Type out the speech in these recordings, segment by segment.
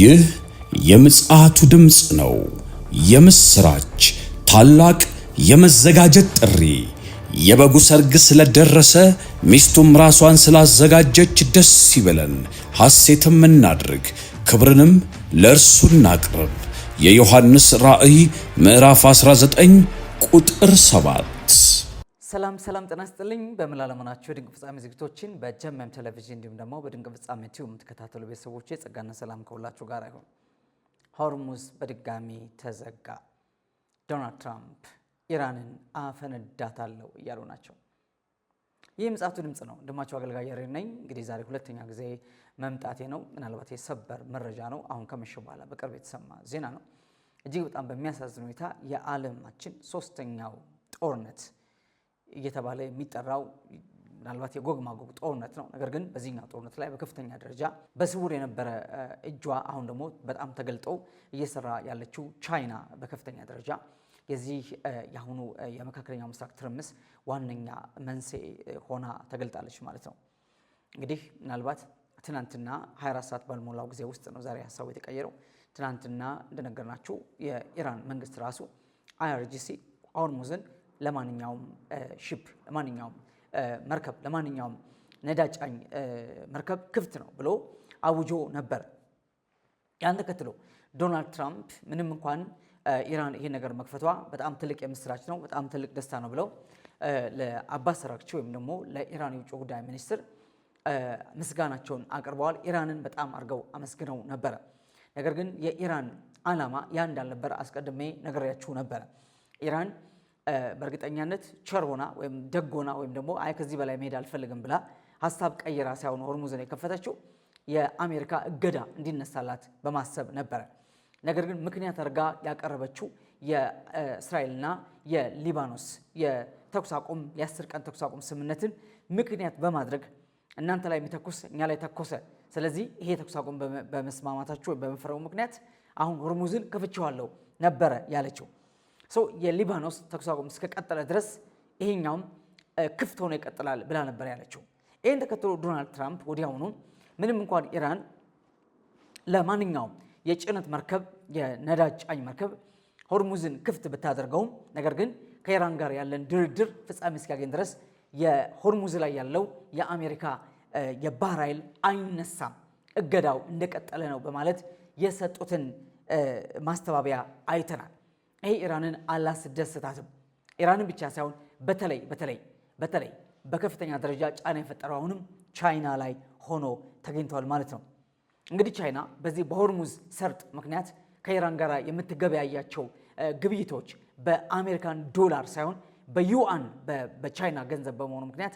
ይህ የምጽአቱ ድምጽ ነው። የምስራች ታላቅ የመዘጋጀት ጥሪ። የበጉ ሰርግ ስለደረሰ ሚስቱም ራሷን ስላዘጋጀች ደስ ይበለን፣ ሐሴትም እናድርግ፣ ክብርንም ለእርሱ እናቅርብ። የዮሐንስ ራእይ ምዕራፍ 19 ቁጥር 7። ሰላም ጤና ይስጥልኝ። በመላለማናችሁ የድንቅ ፍጻሜ ዝግጅቶችን በጀመም ቴሌቪዥን እንዲሁም ደግሞ በድንቅ ፍጻሜ ቲዩብ የምትከታተሉ ቤተሰቦቼ ጸጋና ሰላም ከሁላችሁ ጋር ይሁን። ሆርሙዝ በድጋሚ ተዘጋ። ዶናልድ ትራምፕ ኢራንን አፈነዳታለሁ እያሉ ናቸው። ይህ ምጽአቱ ድምጽ ነው። እንደማቸው አገልጋይ ያሬድ ነኝ። እንግዲህ ዛሬ ሁለተኛ ጊዜ መምጣቴ ነው። ምናልባት የሰበር መረጃ ነው። አሁን ከመሸ በኋላ በቅርብ የተሰማ ዜና ነው። እጅግ በጣም በሚያሳዝን ሁኔታ የዓለማችን ሶስተኛው ጦርነት እየተባለ የሚጠራው ምናልባት የጎግ ማጎግ ጦርነት ነው። ነገር ግን በዚህኛው ጦርነት ላይ በከፍተኛ ደረጃ በስውር የነበረ እጇ አሁን ደግሞ በጣም ተገልጦ እየሰራ ያለችው ቻይና በከፍተኛ ደረጃ የዚህ የአሁኑ የመካከለኛው ምስራቅ ትርምስ ዋነኛ መንስኤ ሆና ተገልጣለች ማለት ነው። እንግዲህ ምናልባት ትናንትና 24 ሰዓት ባልሞላው ጊዜ ውስጥ ነው ዛሬ ሀሳቡ የተቀየረው። ትናንትና እንደነገርናችሁ የኢራን መንግስት ራሱ IRGC ሆርሙዝን ለማንኛውም ሺፕ ለማንኛውም መርከብ ለማንኛውም ነዳጅ ጫኝ መርከብ ክፍት ነው ብሎ አውጆ ነበር። ያን ተከትሎ ዶናልድ ትራምፕ ምንም እንኳን ኢራን ይሄን ነገር መክፈቷ በጣም ትልቅ የምስራች ነው፣ በጣም ትልቅ ደስታ ነው ብለው ለአባስ አራግቺ ወይም ደግሞ ለኢራን የውጭ ጉዳይ ሚኒስትር ምስጋናቸውን አቅርበዋል። ኢራንን በጣም አድርገው አመስግነው ነበረ። ነገር ግን የኢራን ዓላማ ያ እንዳልነበረ አስቀድሜ ነግሬያችሁ ነበረ። ኢራን በእርግጠኛነት ቸር ሆና ወይም ደግ ሆና ወይም ደግሞ አይ ከዚህ በላይ መሄድ አልፈልግም ብላ ሀሳብ ቀይራ ሳይሆን ሆርሙዝን የከፈተችው የአሜሪካ እገዳ እንዲነሳላት በማሰብ ነበረ። ነገር ግን ምክንያት አድርጋ ያቀረበችው የእስራኤልና የሊባኖስ የተኩስ አቁም የ10 ቀን ተኩስ አቁም ስምምነትን ምክንያት በማድረግ እናንተ ላይ የሚተኩስ እኛ ላይ ተኮሰ፣ ስለዚህ ይሄ ተኩስ አቁም በመስማማታችሁ ወይም በመፈረሙ ምክንያት አሁን ሆርሙዝን ከፍቼዋለሁ ነበረ ያለችው። የሊባኖስ ተኩስ አቁም እስከቀጠለ ድረስ ይሄኛውም ክፍት ሆኖ ይቀጥላል ብላ ነበር ያለችው። ይህን ተከትሎ ዶናልድ ትራምፕ ወዲያውኑ ምንም እንኳን ኢራን ለማንኛውም የጭነት መርከብ የነዳጅ ጫኝ መርከብ ሆርሙዝን ክፍት ብታደርገውም ነገር ግን ከኢራን ጋር ያለን ድርድር ፍጻሜ እስኪያገኝ ድረስ የሆርሙዝ ላይ ያለው የአሜሪካ የባህር ኃይል አይነሳም፣ እገዳው እንደቀጠለ ነው በማለት የሰጡትን ማስተባበያ አይተናል። ይሄ ኢራንን አላስደሰታትም። ኢራንን ብቻ ሳይሆን በተለይ በከፍተኛ ደረጃ ጫና የፈጠረው አሁንም ቻይና ላይ ሆኖ ተገኝተዋል ማለት ነው። እንግዲህ ቻይና በዚህ በሆርሙዝ ሰርጥ ምክንያት ከኢራን ጋር የምትገበያያቸው ግብይቶች በአሜሪካን ዶላር ሳይሆን በዩአን በቻይና ገንዘብ በመሆኑ ምክንያት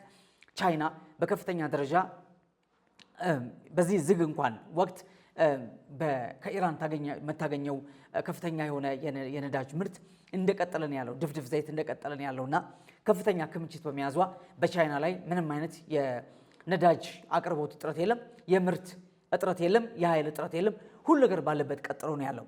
ቻይና በከፍተኛ ደረጃ በዚህ ዝግ እንኳን ወቅት ከኢራን የምታገኘው ከፍተኛ የሆነ የነዳጅ ምርት እንደቀጠለን ያለው ድፍድፍ ዘይት እንደቀጠለን ያለውና ከፍተኛ ክምችት በመያዟ በቻይና ላይ ምንም አይነት የነዳጅ አቅርቦት እጥረት የለም፣ የምርት እጥረት የለም፣ የኃይል እጥረት የለም። ሁሉ ነገር ባለበት ቀጥሎ ነው ያለው።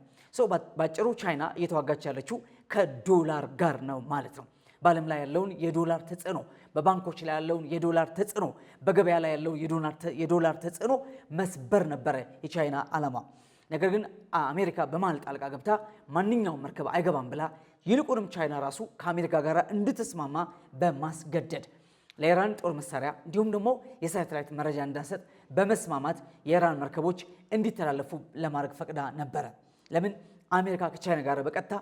ባጭሩ ቻይና እየተዋጋች ያለችው ከዶላር ጋር ነው ማለት ነው። በዓለም ላይ ያለውን የዶላር ተጽዕኖ፣ በባንኮች ላይ ያለውን የዶላር ተጽዕኖ፣ በገበያ ላይ ያለው የዶላር ተጽዕኖ መስበር ነበረ የቻይና ዓላማ። ነገር ግን አሜሪካ በመሃል ጣልቃ ገብታ ማንኛውም መርከብ አይገባም ብላ ይልቁንም ቻይና ራሱ ከአሜሪካ ጋር እንድትስማማ በማስገደድ ለኢራን ጦር መሳሪያ እንዲሁም ደግሞ የሳተላይት መረጃ እንዳሰጥ በመስማማት የኢራን መርከቦች እንዲተላለፉ ለማድረግ ፈቅዳ ነበረ። ለምን? አሜሪካ ከቻይና ጋር በቀጥታ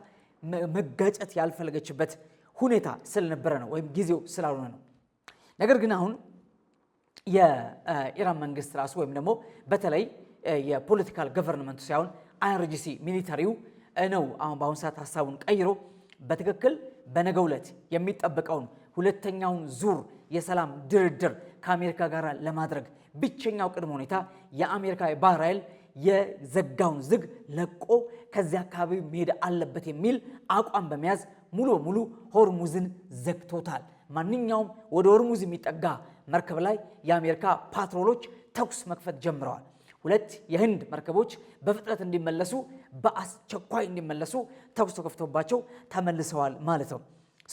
መጋጨት ያልፈለገችበት ሁኔታ ስለነበረ ነው፣ ወይም ጊዜው ስላልሆነ ነው። ነገር ግን አሁን የኢራን መንግስት ራሱ ወይም ደግሞ በተለይ የፖለቲካል ገቨርንመንቱ ሳይሆን IRGC ሚሊታሪው ነው አሁን በአሁን ሰዓት ሀሳቡን ቀይሮ በትክክል በነገው ዕለት የሚጠበቀውን ሁለተኛውን ዙር የሰላም ድርድር ከአሜሪካ ጋር ለማድረግ ብቸኛው ቅድመ ሁኔታ የአሜሪካ የባህር ኃይል የዘጋውን ዝግ ለቆ ከዚያ አካባቢ መሄድ አለበት የሚል አቋም በመያዝ ሙሉ በሙሉ ሆርሙዝን ዘግቶታል። ማንኛውም ወደ ሆርሙዝ የሚጠጋ መርከብ ላይ የአሜሪካ ፓትሮሎች ተኩስ መክፈት ጀምረዋል። ሁለት የህንድ መርከቦች በፍጥነት እንዲመለሱ በአስቸኳይ እንዲመለሱ ተኩስ ተከፍቶባቸው ተመልሰዋል ማለት ነው።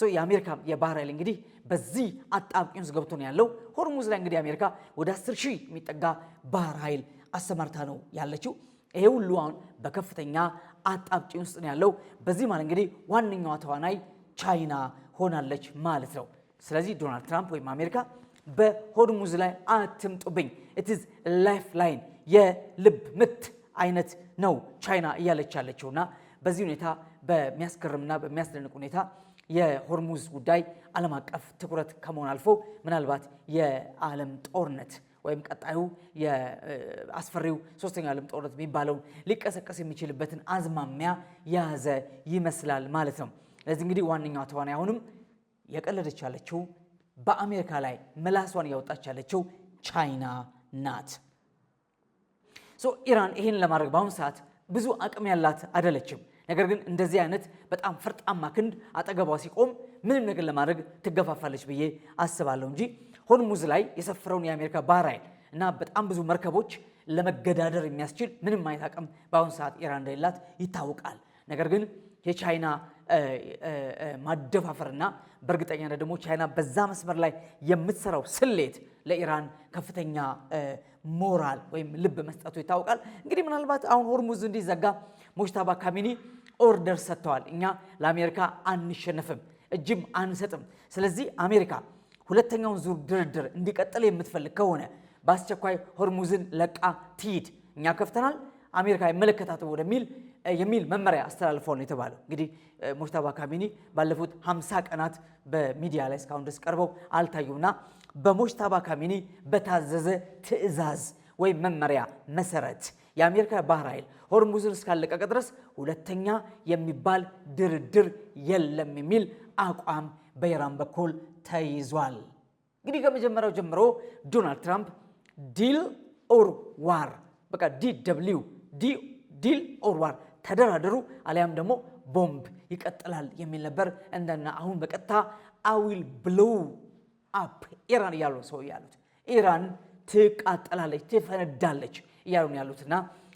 የአሜሪካ የባህር ኃይል እንግዲህ በዚህ አጣብቂኝ ውስጥ ገብቶ ነው ያለው። ሆርሙዝ ላይ እንግዲህ አሜሪካ ወደ 10,000 የሚጠጋ ባህር ኃይል አሰማርታ ነው ያለችው። ይሄ ሁሉ አሁን በከፍተኛ አጣብቂኝ ውስጥ ነው ያለው። በዚህ ማለት እንግዲህ ዋነኛዋ ተዋናይ ቻይና ሆናለች ማለት ነው። ስለዚህ ዶናልድ ትራምፕ ወይም አሜሪካ በሆርሙዝ ላይ አትምጡብኝ፣ it is lifeline የልብ ምት አይነት ነው ቻይና እያለች ያለችውና በዚህ ሁኔታ በሚያስገርምና በሚያስደንቅ ሁኔታ የሆርሙዝ ጉዳይ ዓለም አቀፍ ትኩረት ከመሆን አልፎ ምናልባት የዓለም ጦርነት ወይም ቀጣዩ የአስፈሪው ሶስተኛው ዓለም ጦርነት የሚባለውን ሊቀሰቀስ የሚችልበትን አዝማሚያ ያዘ ይመስላል ማለት ነው። ለዚህ እንግዲህ ዋነኛዋ ተዋናይ አሁንም የቀለደች ያለችው በአሜሪካ ላይ ምላሷን ያወጣች ያለችው ቻይና ናት። ኢራን ይሄን ለማድረግ በአሁኑ ሰዓት ብዙ አቅም ያላት አይደለችም። ነገር ግን እንደዚህ አይነት በጣም ፈርጣማ ክንድ አጠገቧ ሲቆም ምንም ነገር ለማድረግ ትገፋፋለች ብዬ አስባለሁ እንጂ ሆርሙዝ ላይ የሰፈረውን የአሜሪካ ባህር ኃይል እና በጣም ብዙ መርከቦች ለመገዳደር የሚያስችል ምንም አይነት አቅም በአሁኑ ሰዓት ኢራን እንደሌላት ይታወቃል። ነገር ግን የቻይና ማደፋፈርና በእርግጠኛነት ደግሞ ቻይና በዛ መስመር ላይ የምትሰራው ስሌት ለኢራን ከፍተኛ ሞራል ወይም ልብ መስጠቱ ይታወቃል። እንግዲህ ምናልባት አሁን ሆርሙዝ እንዲዘጋ ሙጅታባ ካሚኒ ኦርደር ሰጥተዋል። እኛ ለአሜሪካ አንሸነፍም፣ እጅም አንሰጥም። ስለዚህ አሜሪካ ሁለተኛውን ዙር ድርድር እንዲቀጥል የምትፈልግ ከሆነ በአስቸኳይ ሆርሙዝን ለቃ ትሂድ፣ እኛ ከፍተናል፣ አሜሪካ ይመለከታተው ወደሚል የሚል መመሪያ አስተላልፈው ነው የተባለው። እንግዲህ ሙጅታባ ካሚኒ ባለፉት 50 ቀናት በሚዲያ ላይ እስካሁን ድረስ ቀርበው አልታዩምና በሙጅታባ ካሚኒ በታዘዘ ትዕዛዝ ወይም መመሪያ መሰረት የአሜሪካ ባህር ኃይል ሆርሙዝን እስካለቀቀ ድረስ ሁለተኛ የሚባል ድርድር የለም የሚል አቋም በኢራን በኩል ተይዟል። እንግዲህ ከመጀመሪያው ጀምሮ ዶናልድ ትራምፕ ዲል ኦር ዋር በቃ DW ዲል ኦር ዋር ተደራደሩ አሊያም ደግሞ ቦምብ ይቀጥላል የሚል ነበር። እንደና አሁን በቀጥታ አዊል ብሎው አፕ ኢራን እያሉ ሰው ያሉት ኢራን ትቃጠላለች፣ ትፈነዳለች እያሉ ያሉትና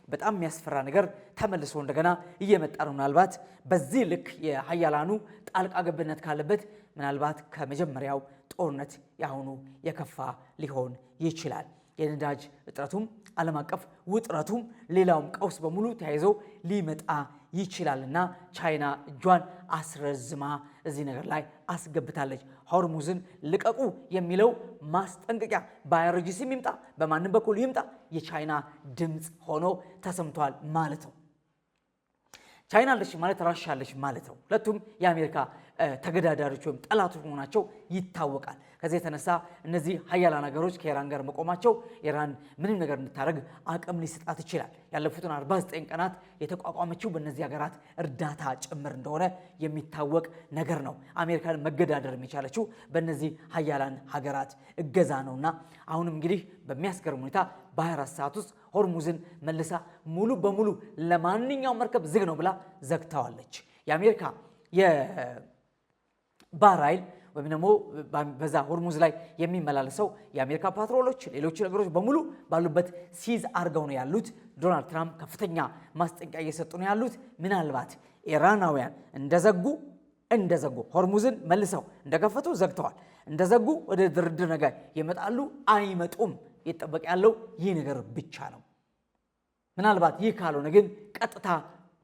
በጣም የሚያስፈራ ነገር ተመልሶ እንደገና እየመጣ ነው። ምናልባት በዚህ ልክ የሀያላኑ ጣልቃ ገብነት ካለበት ምናልባት ከመጀመሪያው ጦርነት ያሁኑ የከፋ ሊሆን ይችላል። የነዳጅ እጥረቱም ዓለም አቀፍ ውጥረቱም ሌላውም ቀውስ በሙሉ ተያይዞ ሊመጣ ይችላልና ቻይና እጇን አስረዝማ እዚህ ነገር ላይ አስገብታለች። ሆርሙዝን ልቀቁ የሚለው ማስጠንቀቂያ በአይአርጂሲም ይምጣ በማንም በኩል ይምጣ የቻይና ድምፅ ሆኖ ተሰምቷል ማለት ነው። ቻይና አለች ማለት ራሻ አለች ማለት ነው። ሁለቱም የአሜሪካ ተገዳዳሪዎች ወይም ጠላቶች መሆናቸው ይታወቃል። ከዚህ የተነሳ እነዚህ ሀያላን ሀገሮች ከኢራን ጋር መቆማቸው ኢራን ምንም ነገር እንድታደርግ አቅም ሊሰጣት ይችላል። ያለፉትን 49 ቀናት የተቋቋመችው በእነዚህ ሀገራት እርዳታ ጭምር እንደሆነ የሚታወቅ ነገር ነው። አሜሪካን መገዳደር የሚቻለችው በእነዚህ ሀያላን ሀገራት እገዛ ነውና አሁንም እንግዲህ በሚያስገርም ሁኔታ በ24 ሰዓት ውስጥ ሆርሙዝን መልሳ ሙሉ በሙሉ ለማንኛውም መርከብ ዝግ ነው ብላ ዘግታዋለች። የአሜሪካ የባህር ኃይል ወይም ደግሞ በዛ ሆርሙዝ ላይ የሚመላለሰው የአሜሪካ ፓትሮሎች ሌሎች ነገሮች በሙሉ ባሉበት ሲዝ አርገው ነው ያሉት። ዶናልድ ትራምፕ ከፍተኛ ማስጠንቀቂያ እየሰጡ ነው ያሉት። ምናልባት ኢራናውያን እንደዘጉ ሆርሙዝን መልሰው እንደከፈቱ ዘግተዋል፣ እንደዘጉ ወደ ድርድር ነገር ይመጣሉ አይመጡም ይጠበቅ ያለው ይህ ነገር ብቻ ነው። ምናልባት ይህ ካልሆነ ግን ቀጥታ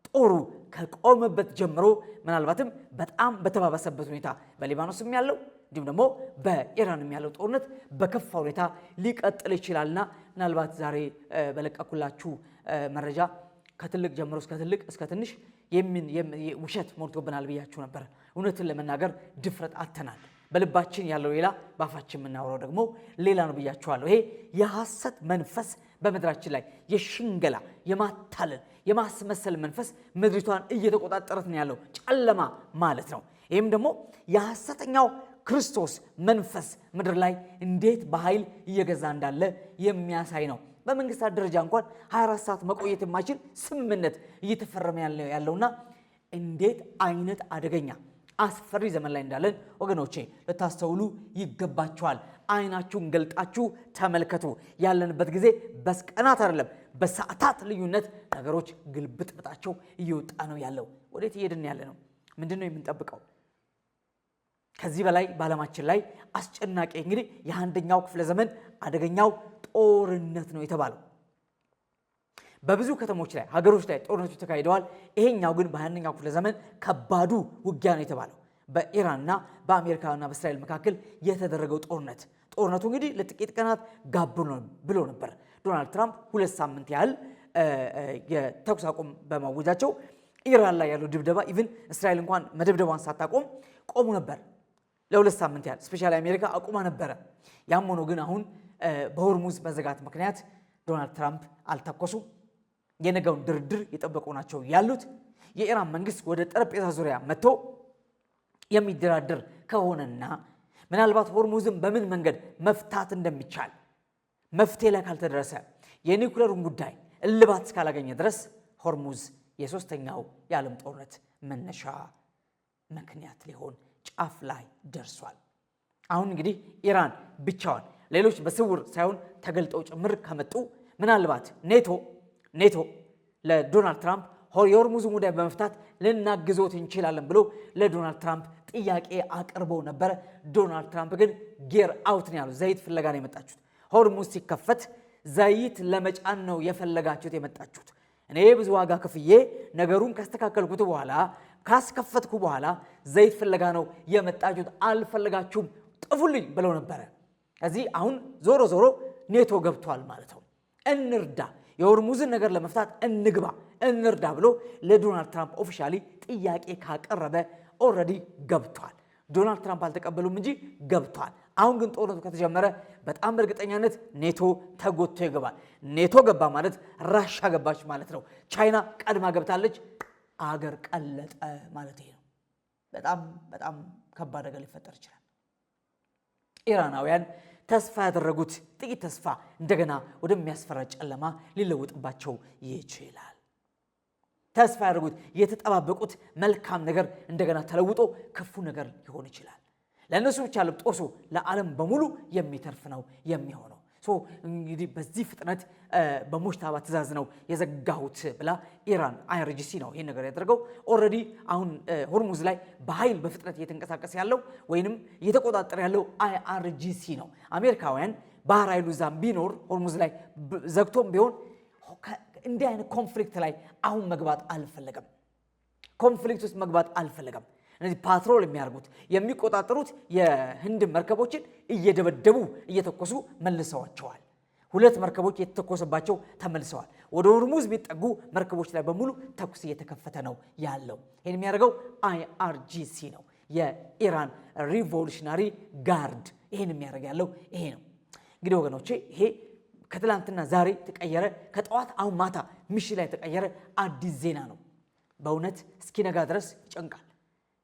ጦሩ ከቆመበት ጀምሮ ምናልባትም በጣም በተባባሰበት ሁኔታ በሊባኖስም ያለው እንዲሁም ደግሞ በኢራንም ያለው ጦርነት በከፋ ሁኔታ ሊቀጥል ይችላልና ምናልባት ዛሬ በለቀኩላችሁ መረጃ ከትልቅ ጀምሮ እስከ ትንሽ ውሸት ሞልቶብናል ብያችሁ ነበር። እውነትን ለመናገር ድፍረት አጥተናል። በልባችን ያለው ሌላ በአፋችን የምናወራው ደግሞ ሌላ ነው ብያችኋለሁ። ይሄ የሐሰት መንፈስ በምድራችን ላይ የሽንገላ የማታለል የማስመሰል መንፈስ ምድሪቷን እየተቆጣጠረት ነው ያለው፣ ጨለማ ማለት ነው። ይህም ደግሞ የሐሰተኛው ክርስቶስ መንፈስ ምድር ላይ እንዴት በኃይል እየገዛ እንዳለ የሚያሳይ ነው። በመንግስታት ደረጃ እንኳን 24 ሰዓት መቆየት የማይችል ስምምነት እየተፈረመ ያለውና እንዴት አይነት አደገኛ አስፈሪ ዘመን ላይ እንዳለን ወገኖቼ ልታስተውሉ ይገባችኋል። አይናችሁን ገልጣችሁ ተመልከቱ። ያለንበት ጊዜ በቀናት አይደለም በሰዓታት ልዩነት ነገሮች ግልብጥብጣቸው እየወጣ ነው ያለው። ወዴት እየሄድን ያለ ነው? ምንድነው የምንጠብቀው? ከዚህ በላይ በዓለማችን ላይ አስጨናቂ እንግዲህ የ21ኛው ክፍለ ዘመን አደገኛው ጦርነት ነው የተባለው። በብዙ ከተሞች ላይ ሀገሮች ላይ ጦርነቶች ተካሂደዋል። ይሄኛው ግን በ21ኛው ክፍለ ዘመን ከባዱ ውጊያ ነው የተባለው በኢራንና በአሜሪካና በእስራኤል መካከል የተደረገው ጦርነቱ እንግዲህ ለጥቂት ቀናት ጋብ ብሎ ነበር። ዶናልድ ትራምፕ 2 ሳምንት ያህል የተኩስ አቁም በማወጃቸው ኢራን ላይ ያለው ድብደባ ኢቭን እስራኤል እንኳን መደብደቧን ሳታቆም ቆሙ ነበር ለ2 ሳምንት ያህል። ስፔሻሊ አሜሪካ አቁማ ነበረ። ያም ሆኖ ግን አሁን በሆርሙዝ መዘጋት ምክንያት ዶናልድ ትራምፕ አልተኮሱም። የነገውን ድርድር የጠበቁ ናቸው ያሉት። የኢራን መንግስት ወደ ጠረጴዛ ዙሪያ መጥቶ የሚደራደር ከሆነና ምናልባት ሆርሙዝን በምን መንገድ መፍታት እንደሚቻል መፍትሄ ላይ ካልተደረሰ የኒውክሌሩን ጉዳይ እልባት እስካላገኘ ድረስ ሆርሙዝ የሶስተኛው የዓለም ጦርነት መነሻ ምክንያት ሊሆን ጫፍ ላይ ደርሷል። አሁን እንግዲህ ኢራን ብቻዋን ሌሎች በስውር ሳይሆን ተገልጠው ጭምር ከመጡ ምናልባት ኔቶ ለዶናልድ ትራምፕ የሆርሙዝን ጉዳይ በመፍታት ልናግዞት እንችላለን ብሎ ለዶናልድ ትራምፕ ጥያቄ አቅርበው ነበረ። ዶናልድ ትራምፕ ግን ጌር አውት ነው ያሉት። ዘይት ፍለጋ ነው የመጣችሁት። ሆርሙዝ ሲከፈት ዘይት ለመጫን ነው የፈለጋችሁት የመጣችሁት። እኔ ብዙ ዋጋ ከፍዬ ነገሩን ካስተካከልኩት በኋላ ካስከፈትኩ በኋላ ዘይት ፍለጋ ነው የመጣችሁት፣ አልፈለጋችሁም፣ ጥፉልኝ ብለው ነበረ። እዚህ አሁን ዞሮ ኔቶ ገብቷል ማለት ነው። እንርዳ፣ የሆርሙዝን ነገር ለመፍታት እንርዳ ብሎ ለዶናልድ ትራምፕ ኦፊሻሊ ጥያቄ ካቀረበ ኦልሬዲ ገብቷል። ዶናልድ ትራምፕ አልተቀበሉም እንጂ ገብቷል። አሁን ግን ጦርነቱ ከተጀመረ በጣም በእርግጠኛነት ኔቶ ተጎትቶ ይገባል። ኔቶ ገባ ማለት ራሻ ገባች ማለት ነው። ቻይና ቀድማ ገብታለች። አገር ቀለጠ ማለት ነው። በጣም ከባድ ነገር ሊፈጠር ይችላል። ኢራናውያን ተስፋ ያደረጉት ጥቂት ተስፋ እንደገና ወደሚያስፈራ ጨለማ ሊለወጥባቸው ይችላል። ተስፋ ያደረጉት የተጠባበቁት መልካም ነገር እንደገና ተለውጦ ክፉ ነገር ሊሆን ይችላል። ለእነሱ ብቻ ልብጦሱ ለዓለም በሙሉ የሚተርፍ ነው የሚሆነው። እንግዲህ በዚህ ፍጥነት በሞሽታባ ትእዛዝ ነው የዘጋሁት ብላ ኢራን አይአርጂሲ ነው ይህን ነገር ያደረገው። ኦልሬዲ አሁን ሆርሙዝ ላይ በኃይል በፍጥነት እየተንቀሳቀስ ያለው ወይንም እየተቆጣጠረ ያለው አይአርጂሲ ነው። አሜሪካውያን ባህር ኃይሉ ዛም ቢኖር ሆርሙዝ ላይ ዘግቶም ቢሆን እንዲህ አይነት ኮንፍሊክት ላይ አሁን መግባት አልፈለገም። ኮንፍሊክት ውስጥ መግባት አልፈለገም። እነዚህ ፓትሮል የሚያደርጉት የሚቆጣጠሩት የህንድ መርከቦችን እየደበደቡ እየተኮሱ መልሰዋቸዋል። 2 መርከቦች የተተኮሰባቸው ተመልሰዋል። ወደ ሆርሙዝ ቢጠጉ መርከቦች ላይ በሙሉ ተኩስ እየተከፈተ ነው ያለው። ይህን የሚያደርገው አይአርጂሲ ነው፣ የኢራን ሪቮሉሽናሪ ጋርድ። ይህን የሚያደርግ ያለው ይሄ ነው። እንግዲህ ወገኖቼ ይሄ ከትላንትና ዛሬ ተቀየረ፣ ከጠዋት አሁን ማታ ምሽት ላይ ተቀየረ አዲስ ዜና ነው። በእውነት እስኪነጋ ድረስ ይጨንቃል።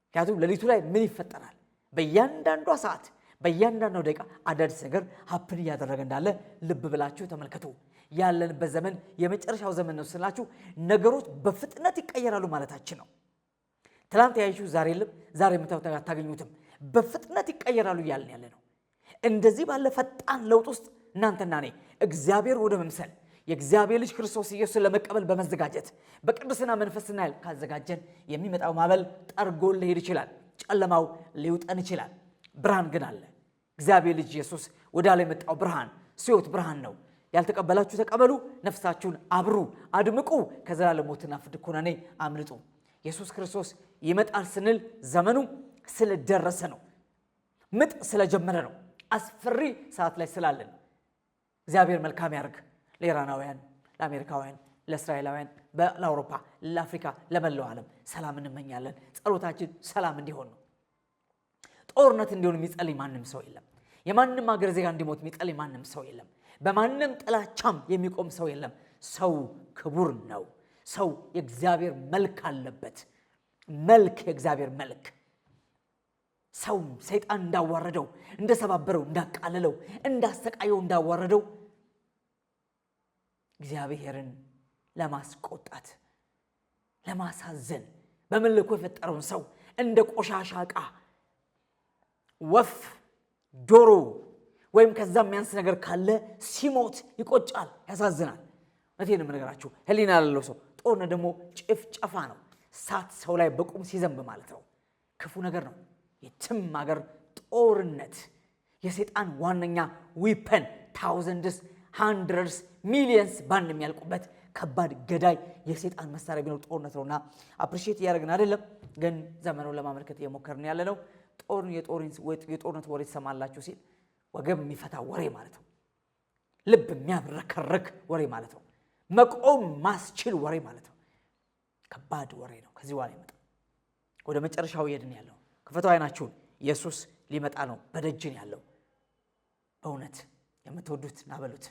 ምክንያቱም ሌሊቱ ላይ ምን ይፈጠራል? በእያንዳንዷ ሰዓት በእያንዳንዱ ደቂቃ አዳዲስ ነገር ሀፕን እያደረገ እንዳለ ልብ ብላችሁ ተመልከቱ። ያለንበት ዘመን የመጨረሻው ዘመን ነው ስላችሁ ነገሮች በፍጥነት ይቀየራሉ ማለታችን ነው። ትላንት ያይሹ ዛሬ የለም፣ ዛሬ የምታዩት አታገኙትም። በፍጥነት ይቀየራሉ እያልን ያለ ነው። እንደዚህ ባለ ፈጣን ለውጥ ውስጥ እናንተና እኔ እግዚአብሔር ወደ መምሰል የእግዚአብሔር ልጅ ክርስቶስ ኢየሱስን ለመቀበል በመዘጋጀት በቅዱስና መንፈስና ኃይል ካዘጋጀን የሚመጣው ማዕበል ጠርጎ ሊሄድ ይችላል። ጨለማው ሊውጠን ይችላል። ብርሃን ግን አለ። እግዚአብሔር ልጅ ኢየሱስ ወደ ዓለም የመጣው ብርሃን ሕይወት ብርሃን ነው። ያልተቀበላችሁ ተቀበሉ፣ ነፍሳችሁን አብሩ፣ አድምቁ፣ ከዘላለም ሞትና ፍርድ ኩነኔ አምልጡ። ኢየሱስ ክርስቶስ ይመጣል ስንል ዘመኑ ስለደረሰ ነው። ምጥ ስለጀመረ ነው። አስፈሪ ሰዓት ላይ ስላለን እግዚአብሔር መልካም ያርግ። ለኢራናውያን፣ ለአሜሪካውያን፣ ለእስራኤላውያን፣ ለአውሮፓ፣ ለአፍሪካ፣ ለመላው ዓለም ሰላም እንመኛለን። ጸሎታችን ሰላም እንዲሆን ነው። ጦርነት እንዲሆን የሚጸልይ ማንም ሰው የለም። የማንም ሀገር ዜጋ እንዲሞት የሚጸልይ ማንም ሰው የለም። በማንም ጥላቻም የሚቆም ሰው የለም። ሰው ክቡር ነው። ሰው የእግዚአብሔር መልክ አለበት። መልክ የእግዚአብሔር መልክ። ሰው ሰይጣን እንዳዋረደው፣ እንደሰባበረው፣ እንዳቃለለው፣ እንዳሰቃየው፣ እንዳዋረደው እግዚአብሔርን ለማስቆጣት ለማሳዘን በመልኩ የፈጠረውን ሰው እንደ ቆሻሻ ዕቃ ወፍ፣ ዶሮ ወይም ከዛ የሚያንስ ነገር ካለ ሲሞት ይቆጫል፣ ያሳዝናል። እውነቴን ነው የምነግራችሁ። ሕሊና ያለው ሰው ጦርነት ደግሞ ጭፍጨፋ ነው። እሳት ሰው ላይ በቁም ሲዘንብ ማለት ነው። ክፉ ነገር ነው። የትም ሀገር ጦርነት የሰይጣን ዋነኛ ዊፐን ታውዘንድስ ሃንድረድስ ሚሊየንስ ባንድ የሚያልቁበት ከባድ ገዳይ የሰይጣን መሳሪያ ቢኖር ጦርነት ነውና አፕሪሺየት እያደረግን አይደለም፣ ግን ዘመኑን ለማመልከት እየሞከርን ያለነው የጦርነት ወሬ ትሰማላችሁ ሲል ወገብ የሚፈታ ወሬ ማለት ነው። ልብ የሚያብረከረክ ወሬ ማለት ነው። መቆም ማስችል ወሬ ማለት ነው። ከባድ ወሬ ነው። ከዚህ በኋላ ይመጣ ወደ መጨረሻው ይሄድን ያለው ክፈቱ አይናችሁን፣ ኢየሱስ ሊመጣ ነው፣ በደጅን ያለው። በእውነት የምትወዱት ናበሉት፣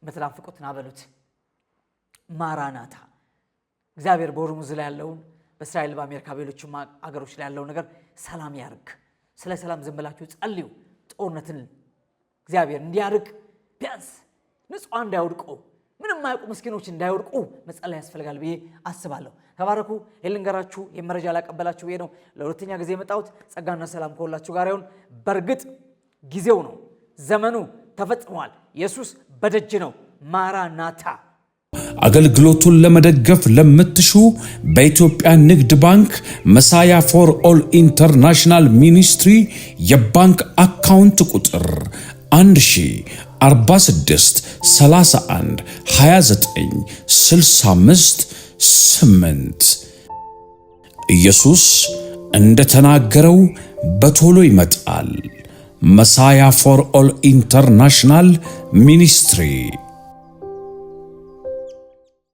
የምትናፍቁት ናበሉት። ማራናታ። እግዚአብሔር በሆርሙዝ ላይ ያለውን በእስራኤል በአሜሪካ በሌሎችም አገሮች ላይ ያለው ነገር ሰላም ያርግ። ስለ ሰላም ዝም ብላችሁ ጸልዩ። ጦርነትን እግዚአብሔር እንዲያርቅ፣ ቢያንስ ንጹሃን እንዳይወድቁ፣ ምንም ማያውቁ ምስኪኖች እንዳይወድቁ መጸለይ ያስፈልጋል ብዬ አስባለሁ። ተባረኩ። ልንገራችሁ የመረጃ ላቀበላችሁ ብዬ ነው ለሁለተኛ ጊዜ የመጣሁት። ጸጋና ሰላም ከሁላችሁ ጋር ይሁን። በእርግጥ ጊዜው ነው፣ ዘመኑ ተፈጽሟል። ኢየሱስ በደጅ ነው። ማራናታ። አገልግሎቱን ለመደገፍ ለምትሹ በኢትዮጵያ ንግድ ባንክ መሳያ ፎር ኦል ኢንተርናሽናል ሚኒስትሪ የባንክ አካውንት ቁጥር 1046 31 29 65 8። ኢየሱስ እንደተናገረው በቶሎ ይመጣል። መሳያ ፎር ኦል ኢንተርናሽናል ሚኒስትሪ